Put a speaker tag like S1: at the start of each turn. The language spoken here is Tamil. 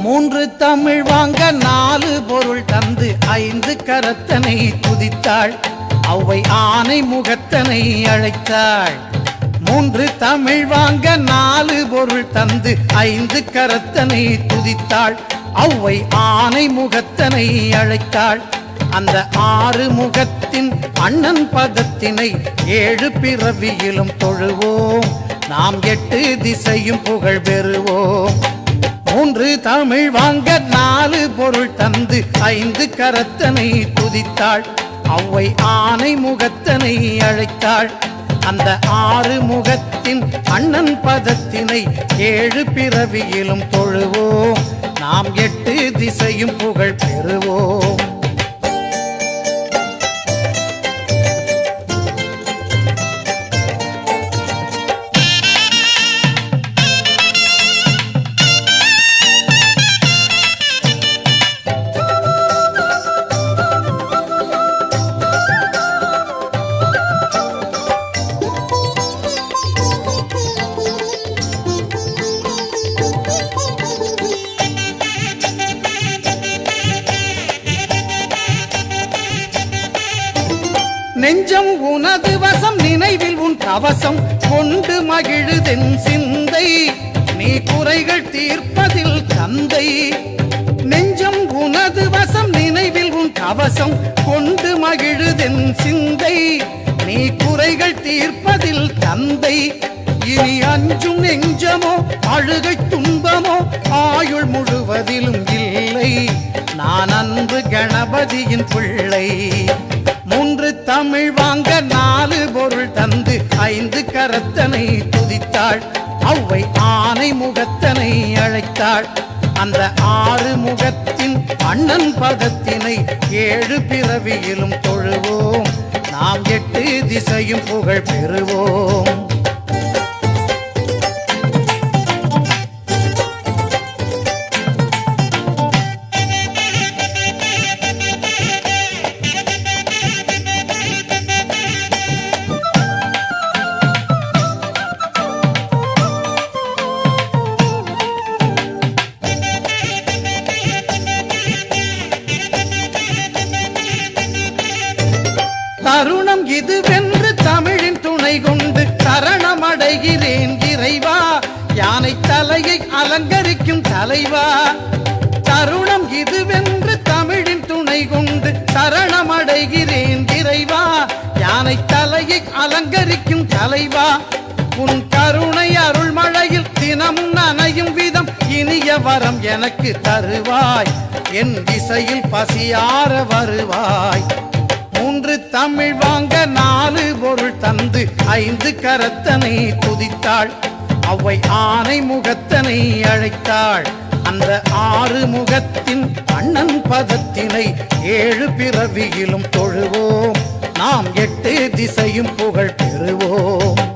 S1: மூன்று தமிழ் வாங்க நாலு பொருள் தந்து ஐந்து கரத்தனை துதித்தாள். அவ்வை ஆனை முகத்தனை அழைத்தாள். மூன்று தமிழ் வாங்க நாலு பொருள் தந்து ஐந்து கரத்தனை துதித்தாள். அவ்வை ஆனை முகத்தனை அழைத்தாள். அந்த ஆறு முகத்தின் அண்ணன் பதத்தினை ஏழு பிறவியிலும் தொழுவோம். நாம் எட்டு திசையும் புகழ் பெறுவோம். மூன்று தமிழ் வாங்க நாலு பொருள் தந்து ஐந்து கரத்தனை துதித்தாள். அவ்வை ஆனை முகத்தனை அழைத்தாள். அந்த ஆறு முகத்தின் அண்ணன் பதத்தினை ஏழு பிறவியிலும் தொழுவோம். நாம் எட்டு திசையும் புகழ் பெறுவோம். நெஞ்சம் உனது வசம் நினைவில் உன் கவசம் கொண்டு மகிழுதென் சிந்தை. நீ குறைகள் தீர்ப்பதில் தந்தை. நெஞ்சம் உனது வசம் நினைவில் உன் கவசம் கொண்டு மகிழுதென் சிந்தை. நீ குறைகள் தீர்ப்பதில் தந்தை. இனி அஞ்சும் நெஞ்சமோ அழுகை துன்பமோ ஆயுள் முழுவதிலும் இல்லை. நான் அன்பு கணபதியின் பிள்ளை. மூன்று தமிழ் வாங்க நாலு பொருள் தந்து ஐந்து கரத்தனை துதித்தாள். அவ்வை ஆனை முகத்தனை அழைத்தாள். அந்த ஆறு முகத்தின் அண்ணன் பதத்தினை ஏழு பிறவியிலும் தொழுவோம். நாம் எட்டு திசையும் புகழ் பெறுவோம். தருணம் இதுவென்று தமிழின் துணை கொண்டு சரணமடைகிறேன் இறைவா. யானை தலையை அலங்கரிக்கும் தலைவா. தருணம் இதுவென்று தமிழின் துணை கொண்டு சரணமடைகிறேன் இறைவா. யானை தலையை அலங்கரிக்கும் தலைவா. உன் கருணை அருள்மழையில் தினமும் நனையும் விதம் இனிய வரம் எனக்கு தருவாய். என் திசையில் பசியார வருவாய். மூன்று தமிழ் வாங்க நாலு பொருள் தந்து ஐந்து கரத்தனை துதித்தாள். அவ்வை ஆனை முகத்தனை அழைத்தாள். அந்த ஆறு முகத்தின் அண்ணன் பதத்தினை ஏழு பிறவியிலும் தொழுவோம். நாம் எட்டு திசையும் புகழ் பெறுவோம்.